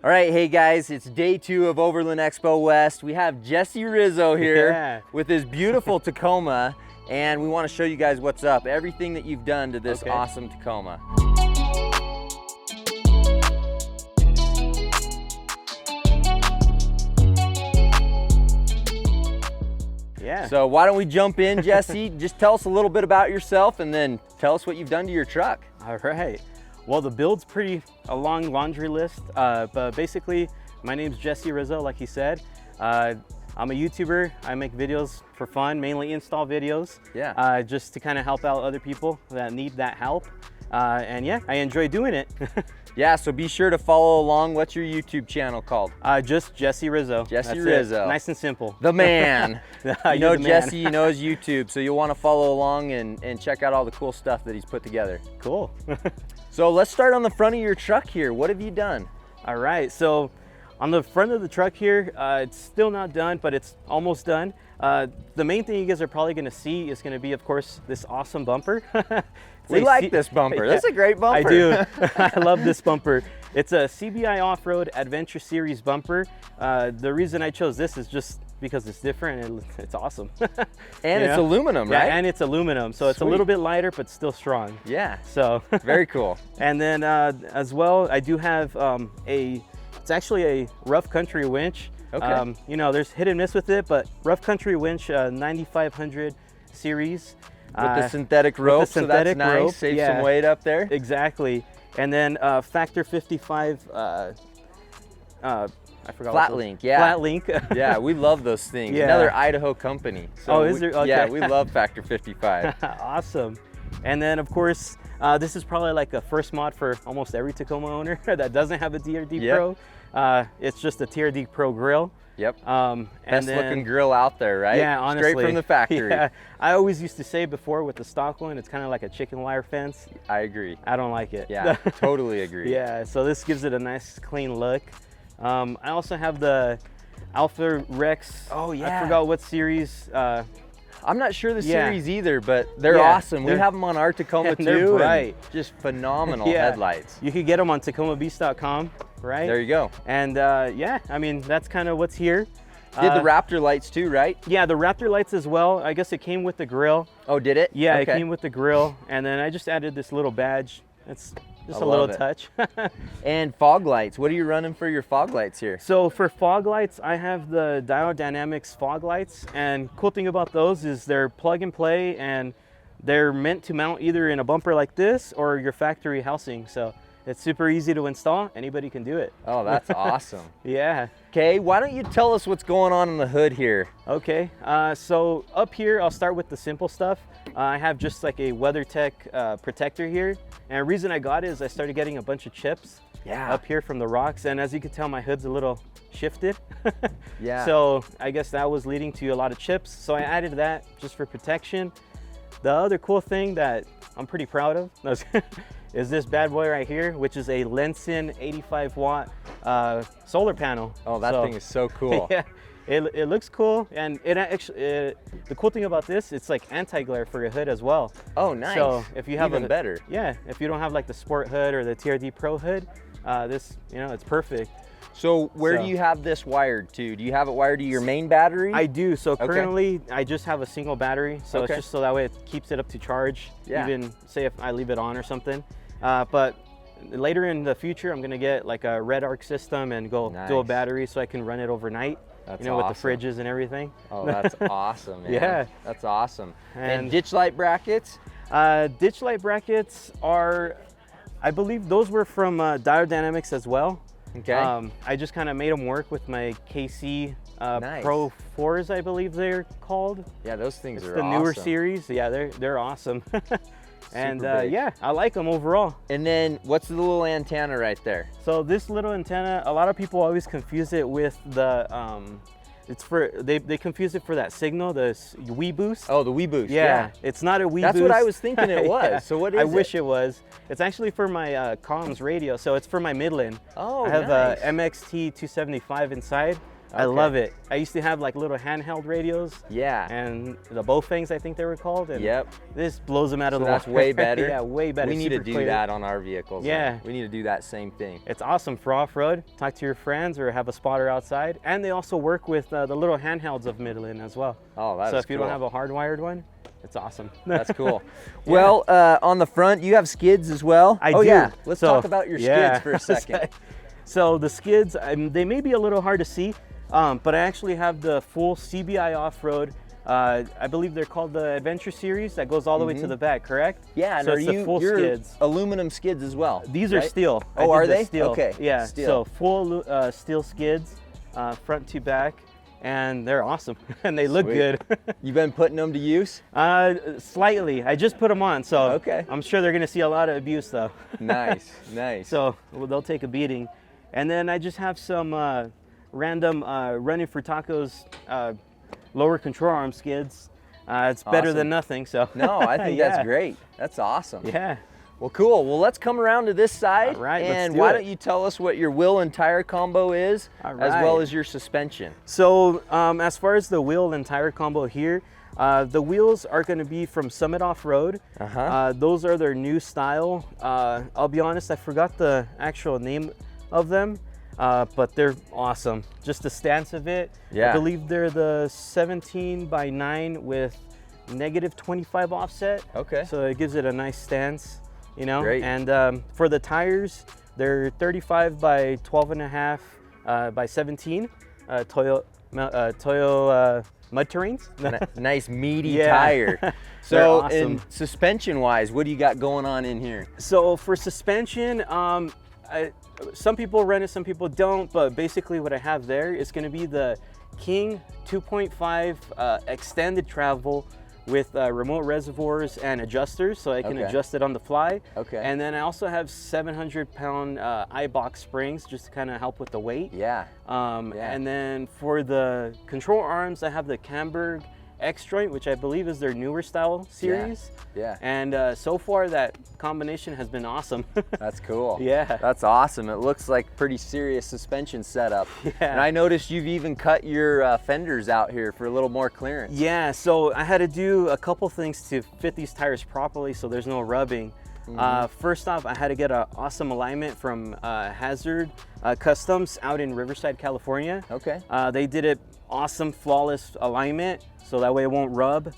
All right, hey guys, it's day 2 of Overland Expo West. We have Jesse Rizzo here with his beautiful Tacoma, and we want to show you guys what's up, everything that you've done to this awesome Tacoma. Yeah. So why don't we jump in, Jesse? Just tell us a little bit about yourself and then tell us what you've done to your truck. All right. Well, the build's a long laundry list, but basically my name's Jesse Rizzo, like he said. I'm a YouTuber. I make videos for fun, mainly install videos. Yeah. Just to kind of help out other people that need that help. And yeah, I enjoy doing it. Yeah, so be sure to follow along. What's your YouTube channel called? Just Jesse Rizzo. Jesse That's Rizzo. It. Nice and simple. The man. You know Jesse, man. you know his YouTube, so you'll want to follow along and check out all the cool stuff that he's put together. Cool. So let's start on the front of your truck here. What have you done? All right, so on the front of the truck here, it's still not done, but it's almost done. The main thing you guys are probably gonna see is gonna be, of course, this awesome bumper. We like this bumper. Yeah, that's a great bumper. I do. I love this bumper. It's a CBI Off-Road Adventure Series bumper. The reason I chose this is just because it's different and it's awesome. And it's aluminum, right? Yeah, and it's aluminum, so it's a little bit lighter, but still strong. Yeah. So very cool. And then as well, I do have it's actually a rough country winch. Okay. You know, there's hit and miss with it, but rough country winch 9500 series. With the synthetic rope, so that's nice. Save some weight up there. Exactly. And then Factor 55, I forgot. Flat link, yeah. Flat link. Yeah, we love those things. Yeah. Another Idaho company. So is there? Okay. Yeah, we love Factor 55. Awesome. And then, of course, this is probably like a first mod for almost every Tacoma owner that doesn't have a TRD Pro. It's just a TRD Pro grill. Yep. Best looking grill out there, right? Yeah, honestly. Straight from the factory. Yeah. I always used to say before with the stock one, it's kind of like a chicken wire fence. I agree. I don't like it. Yeah, totally agree. Yeah, so this gives it a nice clean look. I also have the Alpha Rex. Oh yeah. I forgot what series. I'm not sure the series either, but they're awesome. We have them on our Tacoma too. They're bright. Just phenomenal headlights. You could get them on TacomaBeast.com, right? There you go. And yeah, I mean, that's kind of what's here. Did the Raptor lights too, right? Yeah, the Raptor lights as well. I guess it came with the grill. Oh, did it? Yeah, okay. It came with the grill. And then I just added this little badge. It's just a little touch. And fog lights. What are you running for your fog lights here? So for fog lights, I have the Dynamics fog lights. And cool thing about those is they're plug and play, and they're meant to mount either in a bumper like this or your factory housing. So it's super easy to install. Anybody can do it. Oh, that's awesome. Yeah. Okay, why don't you tell us what's going on in the hood here? Okay, so up here, I'll start with the simple stuff. I have just like a WeatherTech protector here. And the reason I got it is I started getting a bunch of chips up here from the rocks. And as you can tell, my hood's a little shifted. Yeah. So I guess that was leading to a lot of chips. So I added that just for protection. The other cool thing that I'm pretty proud of is this bad boy right here, which is a Lenson 85 watt solar panel. Oh, that thing is so cool. Yeah, it looks cool, and it actually the cool thing about this, it's like anti-glare for your hood as well. Oh, nice. So if you have even better. Yeah, if you don't have like the Sport hood or the TRD Pro hood, this, you know, it's perfect. So where do you have this wired to? Do you have it wired to your main battery? I do. So currently I just have a single battery. So it's just so that way it keeps it up to charge. Yeah. Even say if I leave it on or something. But later in the future, I'm gonna get like a red arc system and go dual battery so I can run it overnight. That's with the fridges and everything. Oh, that's awesome, man. Yeah. That's awesome. And ditch light brackets? Ditch light brackets are, I believe those were from Dynamics as well. Okay. I just kind of made them work with my KC Pro 4s, I believe they're called. Yeah, those things are the newer series. Yeah, they're awesome. And yeah, I like them overall. And then what's the little antenna right there? So this little antenna, a lot of people always confuse it with the it's for they confuse it for that signal, the Wii Boost. Oh, the Wii Boost. Yeah, it's not a Wii Boost. That's what I was thinking it was. Yeah. So what is it? I wish it was. It's actually for my comms radio, so it's for my Midland. Oh, I have a MXT 275 inside. I love it. I used to have like little handheld radios. Yeah. And the Bowfangs, I think they were called. And yep. This blows them out of the water. That's way better. Yeah, way better. We need to do clear. that on our vehicles. Yeah. Man. We need to do that same thing. It's awesome for off-road. Talk to your friends or have a spotter outside. And they also work with the little handhelds of Midland as well. Oh, that's cool. So if you cool. don't have a hardwired one, it's awesome. That's cool. Yeah. Well, on the front, you have skids as well. I do. Yeah. Let's talk about your skids for a second. So the skids, they may be a little hard to see, but I actually have the full CBI off-road. I believe they're called the Adventure Series. That goes all the way to the back, correct? Yeah, and so it's the full skids. Aluminum skids as well. These are steel. Oh, are they? Steel. Okay. Yeah. Steel. So full steel skids, front to back, and they're awesome and they look good. You've been putting them to use? Slightly. I just put them on, so okay. I'm sure they're going to see a lot of abuse though. Nice, nice. So they'll take a beating. And then I just have some random running for tacos lower control arm skids. It's better than nothing. So no, I think that's great. That's awesome. Yeah. Well, cool. Well, let's come around to this side. All right, and why don't you tell us what your wheel and tire combo is, as well as your suspension. So as far as the wheel and tire combo here, the wheels are going to be from Summit Off-Road. Those are their new style. I'll be honest, I forgot the actual name of them, but they're awesome. Just the stance of it. Yeah. I believe they're the 17x9 with -25 offset. Okay. So it gives it a nice stance, you know. Great. And for the tires, they're 35 by 12.5 by 17 Toyo mud terrains. Nice meaty tire. So awesome. in suspension wise, what do you got going on in here? So for suspension, some people run it, some people don't, but basically what I have there is going to be the King 2.5 extended travel with remote reservoirs and adjusters, so I can adjust it on the fly. Okay. And then I also have 700-pound iBox springs just to kind of help with the weight. Yeah. And then for the control arms, I have the Camberg X joint, which I believe is their newer style series. Yeah. And so far that combination has been awesome. That's cool. Yeah. That's awesome. It looks like pretty serious suspension setup. Yeah. And I noticed you've even cut your fenders out here for a little more clearance. Yeah, so I had to do a couple things to fit these tires properly so there's no rubbing. First off, I had to get an awesome alignment from Hazard Customs out in Riverside, California. Okay. They did it awesome, flawless alignment, so that way it won't rub.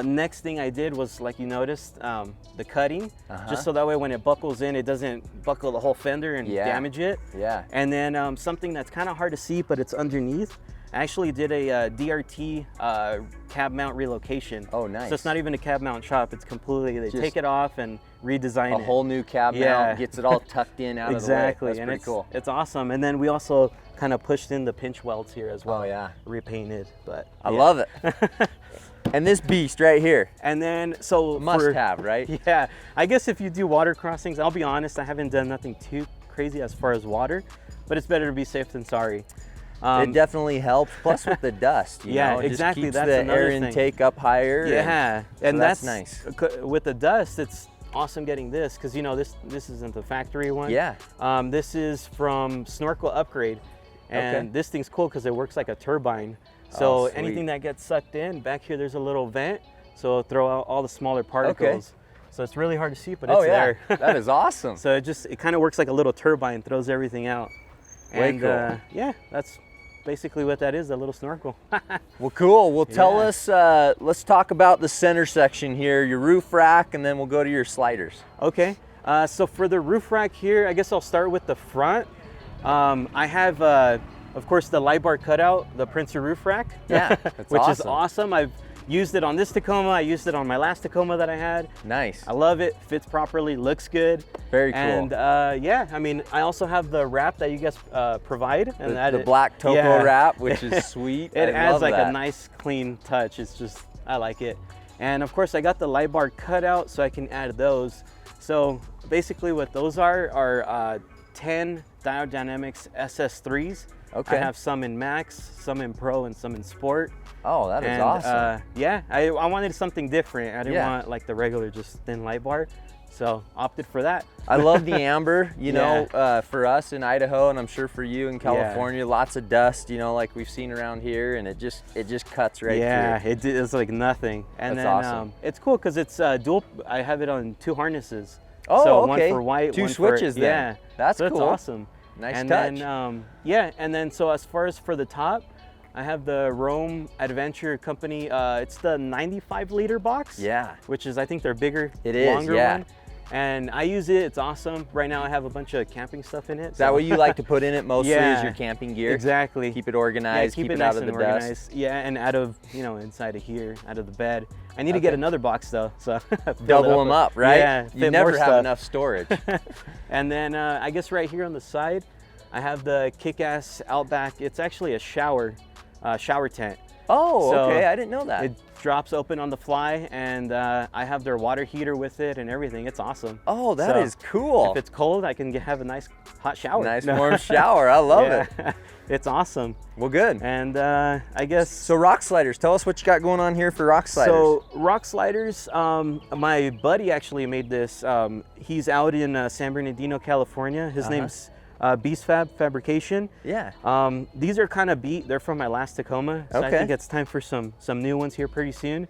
Next thing I did was, like you noticed, the cutting, just so that way when it buckles in, it doesn't buckle the whole fender and damage it. Yeah. And then something that's kind of hard to see, but it's underneath. I actually did a DRT cab mount relocation. Oh, nice. So it's not even a cab mount shop. It's completely, they take it off and redesign it. A whole new cab mount, gets it all tucked in out of the way. Exactly. That's and pretty cool. It's awesome. And then we also kind of pushed in the pinch welds here as well. Oh, yeah. Repainted, but I love it. And this beast right here. And then, so must have, right? Yeah. I guess if you do water crossings, I'll be honest, I haven't done nothing too crazy as far as water, but it's better to be safe than sorry. It definitely helps. Plus with the dust, you know, it exactly. just keeps that's the another air thing. intake up higher. Yeah, and so that's nice. With the dust, it's awesome getting this because you know this isn't the factory one. Yeah. This is from Snorkel Upgrade, and this thing's cool because it works like a turbine. So anything that gets sucked in back here, there's a little vent, so it'll throw out all the smaller particles. So it's really hard to see, but it's there. That is awesome. So it kind of works like a little turbine, throws everything out. Way cool. Yeah, that's basically what that is, a little snorkel. Well, cool. Well, tell us, let's talk about the center section here, your roof rack, and then we'll go to your sliders. Okay. So for the roof rack here, I guess I'll start with the front. I have, of course, the light bar cutout, the Prinsu roof rack. Yeah, which is awesome. I've used it on this Tacoma. I used it on my last Tacoma that I had. Nice. I love it. Fits properly. Looks good. Very cool. And yeah, I mean, I also have the wrap that you guys provide, and the black topo wrap, which is sweet. It adds like a nice, clean touch. It's just, I like it. And of course, I got the light bar cutout, so I can add those. So basically, what those are 10 Diode Dynamics SS3s. Okay. I have some in Max, some in Pro, and some in Sport. Oh, that is awesome. Yeah, I wanted something different. I didn't want like the regular just thin light bar. So opted for that. I love the amber, you know, for us in Idaho, and I'm sure for you in California, lots of dust, you know, like we've seen around here, and it just cuts right through. It's like nothing. And That's then awesome. It's cool because it's dual. I have it on 2 harnesses. Oh, so okay. one for white, 2 one switches for, then. Yeah, that's so cool. That's awesome. Nice and touch. Then, and then so as far as for the top, I have the Rome Adventure Company. It's the 95-liter box. Yeah. Which is, I think, their bigger, longer one. And I use it. It's awesome. Right now, I have a bunch of camping stuff in it. Is that what you like to put in it mostly? Is your camping gear? Exactly. Keep it organized. Keep it out nice of and the organized. dust. Yeah, and out of inside of here, out of the bed. I need to get another box though, so double them up, right? Yeah, you never have enough storage. And then I guess right here on the side, I have the Kick-Ass Outback. It's actually a shower tent. Oh, so okay. I didn't know that. It drops open on the fly, and I have their water heater with it and everything. It's awesome. Oh, that is cool. If it's cold, I can have a nice hot shower. Nice warm shower. I love it. It's awesome. Well, good. And I guess... So Rocksliders, tell us what you got going on here for Rocksliders. So Rocksliders, my buddy actually made this. He's out in San Bernardino, California. His name's Beast Fabrication. Yeah. These are kind of beat. They're from my last Tacoma. So I think it's time for some new ones here pretty soon.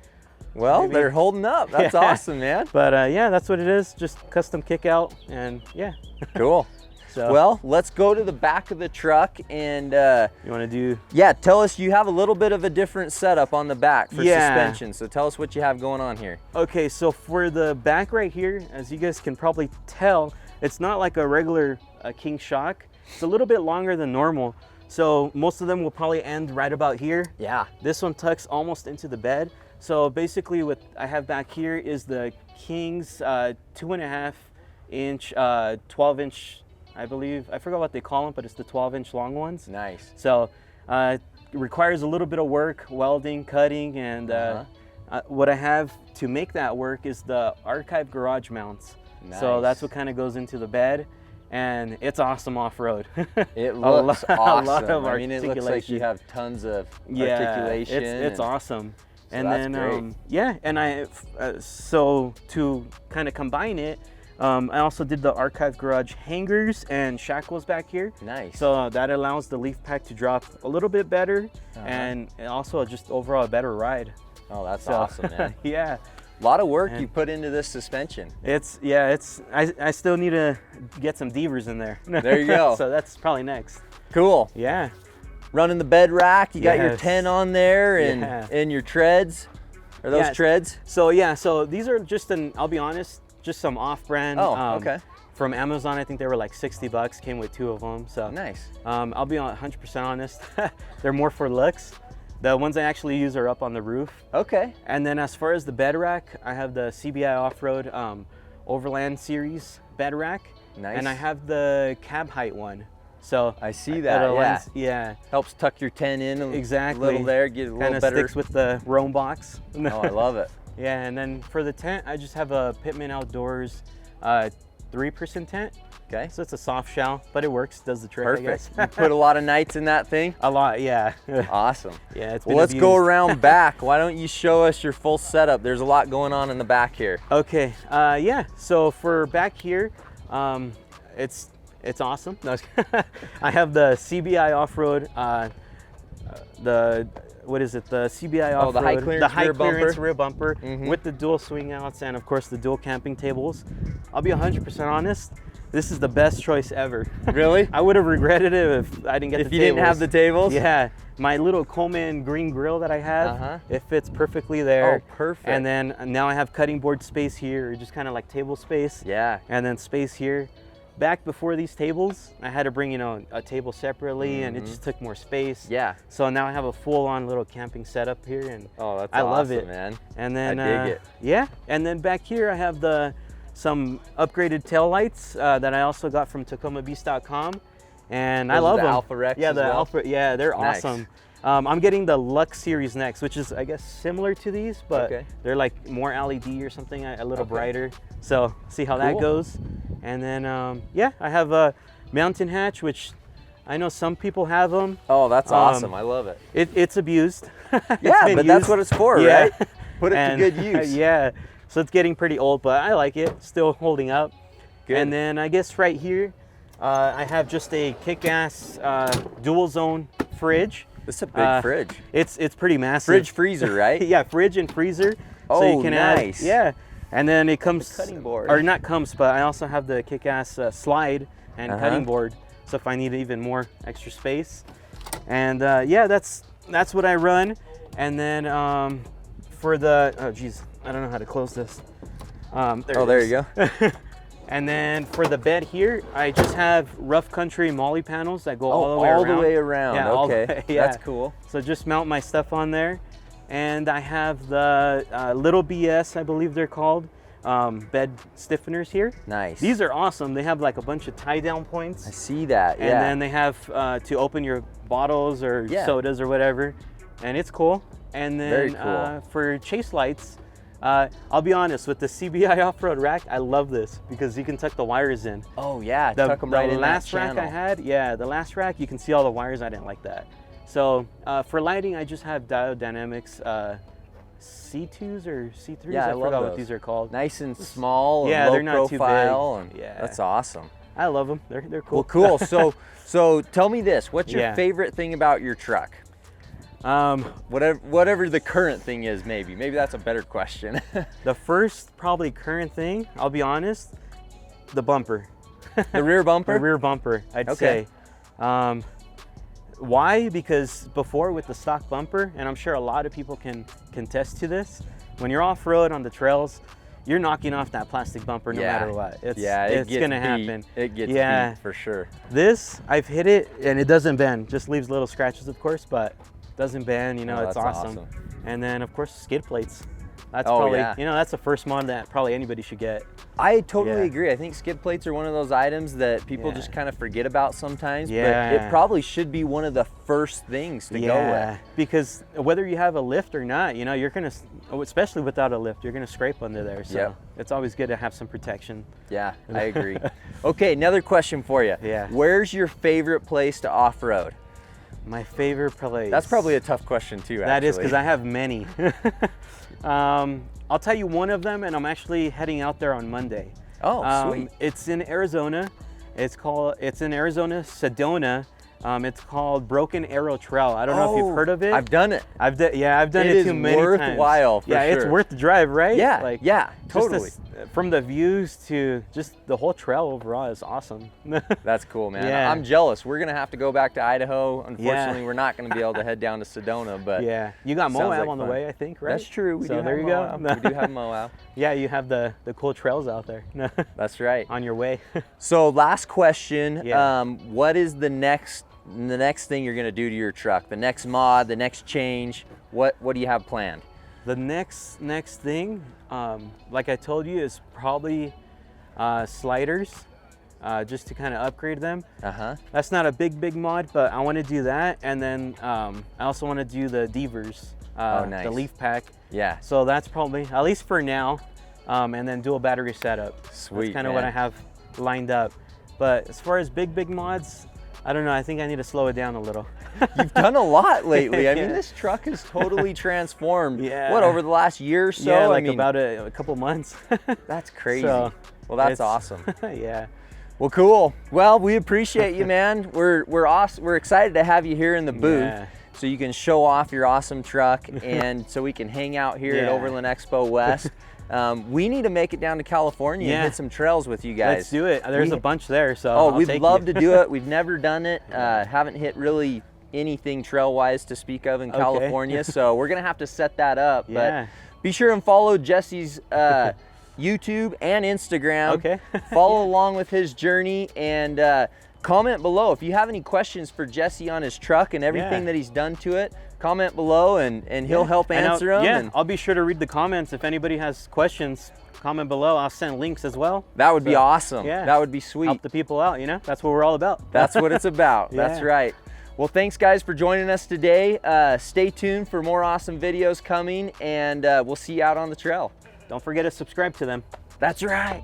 Well, they're holding up. That's awesome, man. But yeah, that's what it is. Just custom kick out, and yeah. Cool. So, well, let's go to the back of the truck and you want to do? Yeah, tell us. You have a little bit of a different setup on the back for suspension. So tell us what you have going on here. Okay, so for the back right here, as you guys can probably tell, it's not like a regular King shock. It's a little bit longer than normal. So most of them will probably end right about here. Yeah. This one tucks almost into the bed. So basically what I have back here is the King's 2.5 inch, 12 inch, I believe. I forgot what they call them, but it's the 12-inch long ones. Nice. So it requires a little bit of work, welding, cutting, and what I have to make that work is the archive garage mounts. Nice. So that's what kind of goes into the bed, and it's awesome off-road. It looks awesome. A lot of I mean, it looks like you have tons of articulation. It's awesome. So and that's then great. yeah, and I so to kind of combine it, I also did the archive garage hangers and shackles back here. Nice. So that allows the leaf pack to drop a little bit better, and also just overall a better ride. Oh, that's awesome, man. Yeah. A lot of work you put into this suspension. I still need to get some Devers in there. There you go. So that's probably next. Cool. Yeah. Running the bed rack, you got your 10 on there and your treads. Are those treads? So yeah, so these are just I'll be honest, just some off-brand. Oh, okay. From Amazon, I think they were like $60, came with 2 of them. So nice. I'll be 100% honest, they're more for looks. The ones I actually use are up on the roof. Okay. And then as far as the bed rack, I have the CBI Offroad Overland Series bed rack. Nice. And I have the cab height one. So I see that, yeah. Helps tuck your 10 in a little there, get a little Kinda better. Sticks with the Rome box. Oh, I love it. Yeah, and then for the tent, I just have a Pitman Outdoors 3-person tent. Okay. So it's a soft shell, but it works, does the trick, Perfect. I guess. You put a lot of nights in that thing? A lot, yeah. Awesome. Yeah, it's well, let's go around back. Why don't you show us your full setup? There's a lot going on in the back here. Okay, yeah. So for back here, it's awesome. No, I have the CBI Off-Road, what is it? The CBI Off-Road. The high clearance rear bumper with the dual swing outs and of course the dual camping tables. I'll be 100% honest. This is the best choice ever. Really? I would have regretted it if I didn't get the tables. If you didn't have the tables? Yeah. My little Coleman green grill that I have, it fits perfectly there. Oh, perfect. And then now I have cutting board space here, just kind of like table space. Yeah. And then space here. Back before these tables, I had to bring, a table separately and it just took more space. Yeah. So now I have a full-on little camping setup here and I love it, man. And then I dig it. Yeah. And then back here I have some upgraded tail lights that I also got from TacomaBeast.com, and I love them. Alpha Rex. Yeah, the Alpha. Yeah, they're awesome. I'm getting the Lux series next, which is I guess similar to these, but they're like more LED or something, a little brighter. So see how that goes. And then yeah, I have a mountain hatch, which I know some people have them. Oh, that's awesome. I love it. It's abused. Yeah, but that's what it's for, right? Put it to good use. Yeah. So it's getting pretty old, but I like it. Still holding up. Good. And then I guess right here, I have just a kick-ass dual zone fridge. This is a big fridge. It's pretty massive. Fridge freezer, right? Yeah, fridge and freezer. Oh, so you can nice. add, yeah. And then it comes, the cutting board. or not comes, but I also have the kick-ass slide and cutting board. So if I need even more extra space. And yeah, that's what I run. And then for the, oh geez, I don't know how to close this. There you go. And then for the bed here, I just have rough country molly panels that go all the way around. All the way around, yeah, okay. Yeah. That's cool. So just mount my stuff on there. And I have the Little BS, I believe they're called, bed stiffeners here. Nice. These are awesome. They have like a bunch of tie down points. I see that, yeah. And then they have to open your bottles or sodas or whatever. And it's cool. And then Very cool. For chase lights, I'll be honest, with the CBI off-road rack, I love this because you can tuck the wires in. Oh yeah, The tuck them right in that last rack channel. I had, the last rack, you can see all the wires. I didn't like that. So for lighting, I just have Diode Dynamics C2s or C3s. Yeah, I forgot love what those. they're called. Nice and small, Yeah, and low they're not too profile, big. and Yeah. that's awesome. I love them. They're cool. Well, cool. So tell me this: what's your Yeah. favorite thing about your truck? Whatever the current thing is, maybe that's a better question. The first probably current thing, I'll be honest, the bumper. The rear bumper? The rear bumper, I'd Okay. say. Why? Because before with the stock bumper, and I'm sure a lot of people can attest to this, when you're off-road on the trails, you're knocking off that plastic bumper no matter what. It's gonna happen. It gets beat for sure. This, I've hit it and it doesn't bend. Just leaves little scratches, of course, but doesn't bend. You know, Oh, it's that's awesome. And then, of course, skid plates. That's Oh, probably, yeah. you know, that's the first mod that probably anybody should get. I totally Yeah. agree. I think skid plates are one of those items that people just kind of forget about sometimes. Yeah. But it probably should be one of the first things to go with. Because whether you have a lift or not, you know, you're gonna, especially without a lift, you're gonna scrape under there. So it's always good to have some protection. Yeah, I agree. Okay, another question for you. Yeah. Where's your favorite place to off-road? My favorite place. That's probably a tough question too, actually. That is, because I have many. I'll tell you one of them, and I'm actually heading out there on Monday. Oh, sweet. It's in Arizona. It's in Arizona, Sedona. It's called Broken Arrow Trail. I don't know if you've heard of it. I've done it. I've done it too many times. It is worthwhile, for yeah, sure. it's worth the drive, right? Yeah, yeah, just totally. from the views to just the whole trail overall is awesome. That's cool, man. Yeah. I'm jealous. We're gonna have to go back to Idaho. Unfortunately, we're not gonna be able to head down to Sedona, but yeah, you got sounds Moab like on the fun. way, I think, right? That's true. We So do there have you Moab. go. We do have Moab. Yeah, you have the cool trails out there. That's right. On your way. So last question. Yeah. What is the next thing you're gonna do to your truck? The next mod, the next change? What do you have planned? The next thing, like I told you, is probably sliders, just to kind of upgrade them. That's not a big mod, but I want to do that, and then I also want to do the Devers, nice. the leaf pack. Yeah. So that's probably, at least for now, and then dual battery setup. Sweet. That's kind of what I have lined up. But as far as big mods, I don't know. I think I need to slow it down a little. You've done a lot lately. I mean, this truck has totally transformed. Yeah. What, over the last year or so? Yeah, like I mean, about a couple months. That's crazy. So, well, that's awesome. Yeah. Well, cool. Well, we appreciate you, man. We're awesome. We're excited to have you here in the booth. Yeah. So you can show off your awesome truck, and so we can hang out here at Overland Expo West. We need to make it down to California and hit some trails with you guys. Let's do it. There's a bunch there, so Oh, I'll we'd take love you. to do it. We've never done it. Haven't hit really anything trail-wise to speak of in California, so we're gonna have to set that up. Yeah. But be sure and follow Jesse's YouTube and Instagram. Okay. Follow along with his journey, and comment below if you have any questions for Jesse on his truck and everything that he's done to it. Comment below, and he'll help answer them. Yeah, I'll be sure to read the comments. If anybody has questions, comment below. I'll send links as well. That would be awesome. Yeah. That would be sweet. Help the people out, you know? That's what we're all about. That's what it's about. Yeah. That's right. Well, thanks guys for joining us today. Stay tuned for more awesome videos coming, and we'll see you out on the trail. Don't forget to subscribe to them. That's right.